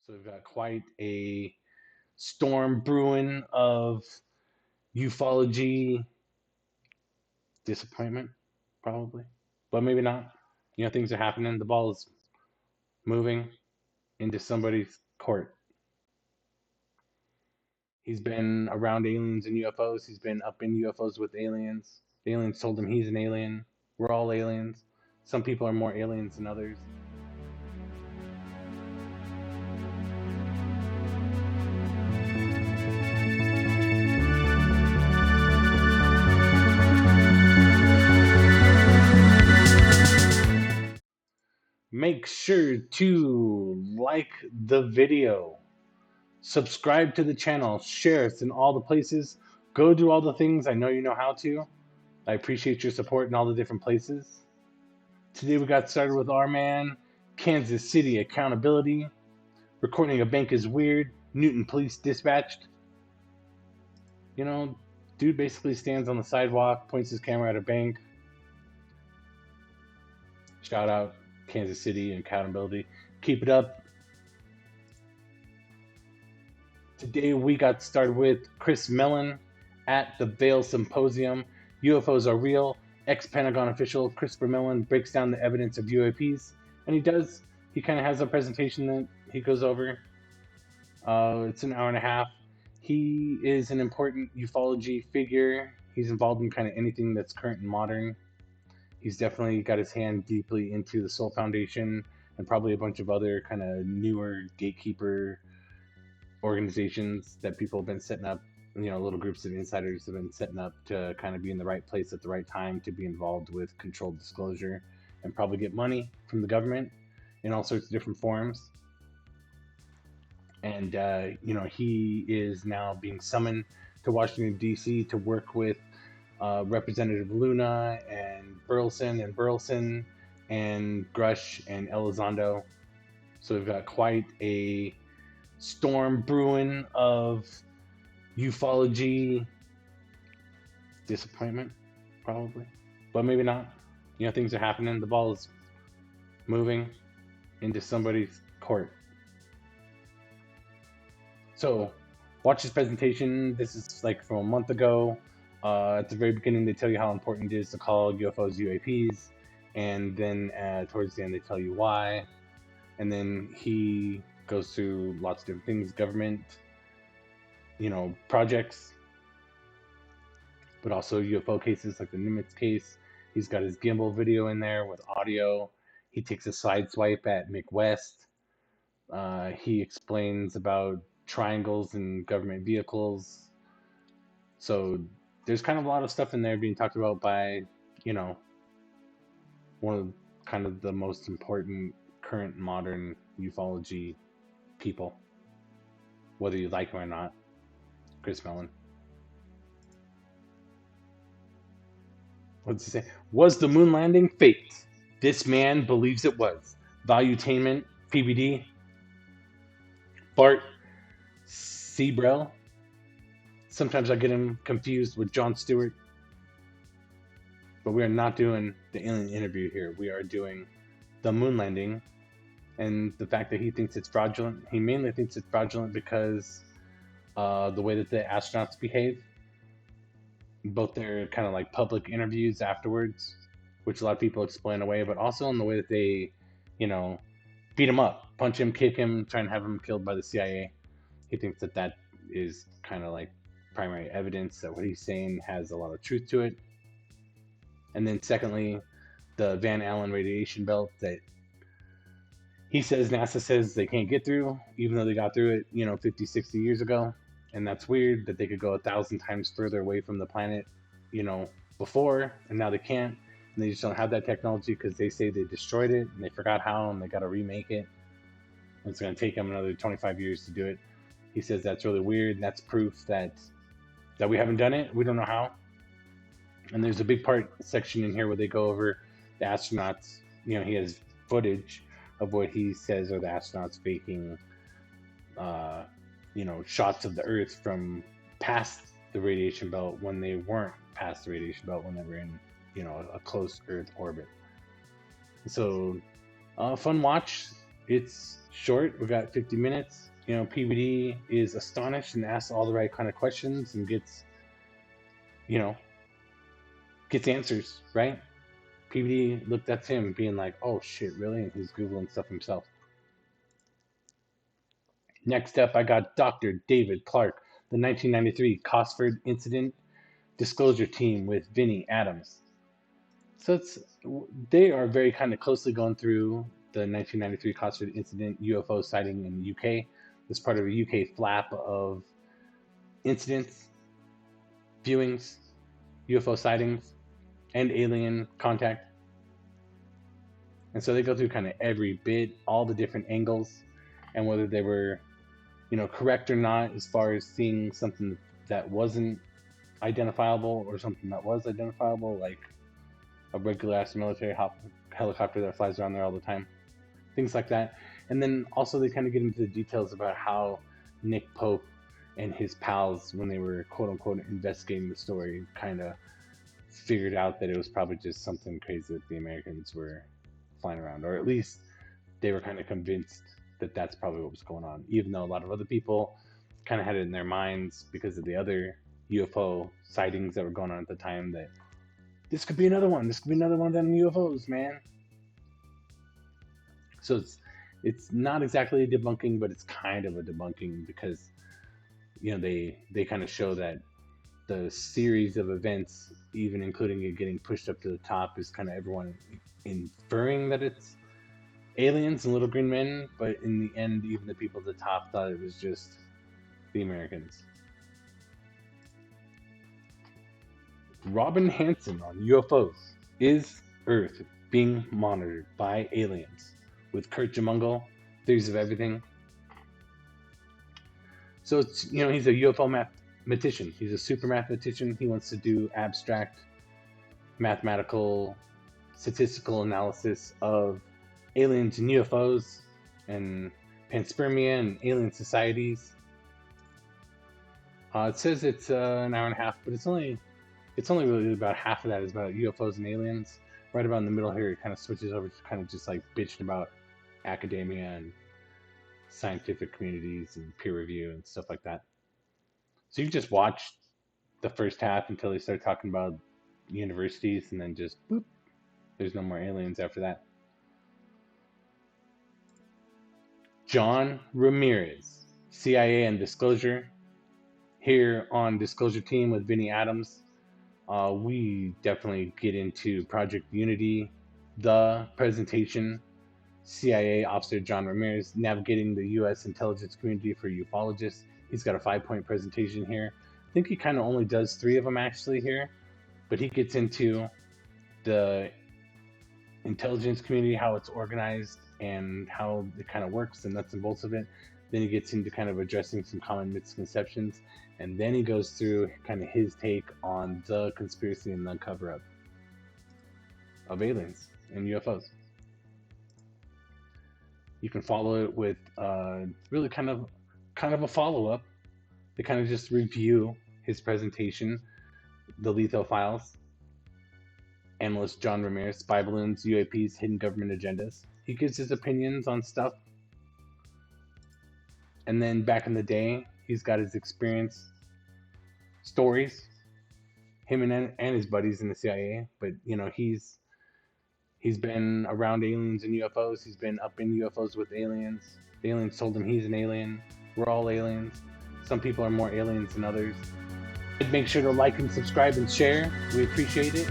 So we've got quite a storm brewing of ufology disappointment, probably, but maybe not. Things are happening. The ball is moving into somebody's court. He's been around aliens and UFOs. He's been up in UFOs with aliens. The aliens told him he's an alien. We're all aliens. Some people are more aliens than others. Make sure to like the video, subscribe to the channel, share us in all the places, go do all the things. I know you know how to. I appreciate your support in all the different places. Today we got started with our man, Kansas City Accountability. Recording a bank is weird. Newton Police dispatched. Dude basically stands on the sidewalk, points his camera at a bank. Shout out Kansas City Accountability. Keep it up. Today we got started with Mellon at the Vail Symposium. UFOs are real. Ex-Pentagon official Christopher Mellon breaks down the evidence of UAPs, and he kind of has a presentation that he goes over. It's an hour and a half. He is an important ufology figure. He's involved in kind of anything that's current and modern. He's definitely got his hand deeply into the Soul Foundation and probably a bunch of other kind of newer gatekeeper organizations that people have been setting up. Little groups of insiders have been setting up to kind of be in the right place at the right time to be involved with controlled disclosure and probably get money from the government in all sorts of different forms. And, he is now being summoned to Washington, D.C. to work with Representative Luna and Burleson and Grush and Elizondo. So we've got quite a storm brewing of ufology disappointment, probably, but maybe not. Things are happening. The ball is moving into somebody's court. So watch this presentation. This is like from a month ago. At the very beginning, they tell you how important it is to call UFOs UAPs, and then towards the end, they tell you why. And then he goes through lots of different things, government, projects, but also UFO cases like the Nimitz case. He's got his gimbal video in there with audio. He takes a side swipe at Mick West. He explains about triangles in government vehicles. So there's kind of a lot of stuff in there being talked about by, one of kind of the most important current modern ufology people, whether you like him or not, Chris Mellon. What does he say? Was the moon landing faked? This man believes it was. Valuetainment PBD. Bart Sibrel. Sometimes I get him confused with Jon Stewart. But we are not doing the alien interview here. We are doing the moon landing and the fact that he thinks it's fraudulent. He mainly thinks it's fraudulent because the way that the astronauts behave, both their kind of like public interviews afterwards, which a lot of people explain away, but also in the way that they, beat him up, punch him, kick him, try and have him killed by the CIA. He thinks that is kind of like primary evidence that what he's saying has a lot of truth to it. And then secondly, the Van Allen radiation belt that he says NASA says they can't get through, even though they got through it, 50, 60 years ago. And that's weird that they could go 1,000 times further away from the planet, before, and now they can't. And they just don't have that technology because they say they destroyed it and they forgot how and they got to remake it. And it's going to take them another 25 years to do it. He says that's really weird. And that's proof that we haven't done it. We don't know how. And there's a big section in here where they go over the astronauts. He has footage of what he says are the astronauts faking, shots of the Earth from past the radiation belt when they weren't past the radiation belt, when they were in, a close Earth orbit. So, fun watch. it's short. We got 50 minutes. You know, PBD is astonished and asks all the right kind of questions and gets answers, right? PBD looked at him being like, oh shit, really? And he's Googling stuff himself. Next up, I got Dr. David Clarke, the 1993 Cosford Incident Disclosure Team with Vinnie Adams. So they are very kind of closely going through the 1993 Cosford Incident UFO sighting in the UK. It's part of a UK flap of incidents, viewings, UFO sightings, and alien contact. And so they go through kind of every bit, all the different angles, and whether they were, correct or not as far as seeing something that wasn't identifiable or something that was identifiable, like a regular ass military helicopter that flies around there all the time, things like that. And then also they kind of get into the details about how Nick Pope and his pals, when they were quote unquote investigating the story, kind of figured out that it was probably just something crazy that the Americans were flying around, or at least they were kind of convinced that that's probably what was going on, even though a lot of other people kind of had it in their minds because of the other UFO sightings that were going on at the time, that this could be another one. This could be another one of them UFOs, man. So it's not exactly a debunking, but it's kind of a debunking because, they kind of show that the series of events, even including it getting pushed up to the top, is kind of everyone inferring that it's aliens and little green men, but in the end, even the people at the top thought it was just the Americans. Robin Hanson on UFOs. Is Earth being monitored by aliens? With Curt Jaimungal, Theories of Everything. So it's, he's a UFO mathematician. He's a super mathematician. He wants to do abstract mathematical statistical analysis of aliens and UFOs and panspermia and alien societies. It says it's an hour and a half, but it's only really about half of that is about UFOs and aliens. Right about in the middle here, it kind of switches over to kind of just like bitching about academia and scientific communities and peer review and stuff like that. So you just watch the first half until they start talking about universities, and then just boop, there's no more aliens after that. John Ramirez, CIA and Disclosure. Here on Disclosure Team with Vinnie Adams, we definitely get into Project Unity, the presentation, CIA Officer John Ramirez navigating the U.S. intelligence community for ufologists. He's got a 5-point presentation here. I think he kind of only does 3 of them actually here, but he gets into the intelligence community, how it's organized, and how it kind of works, the nuts and bolts of it. Then he gets into kind of addressing some common misconceptions, and then he goes through kind of his take on the conspiracy and the cover-up of aliens and UFOs. You can follow it with really kind of a follow-up. They kind of just review his presentation, the Letho Files, analyst John Ramirez, spy balloons, UAPs, hidden government agendas. He gives his opinions on stuff. And then back in the day, he's got his experience stories, him and his buddies in the CIA. But he's been around aliens and UFOs. He's been up in UFOs with aliens. The aliens told him he's an alien. We're all aliens. Some people are more aliens than others. Make sure to like and subscribe and share. We appreciate it.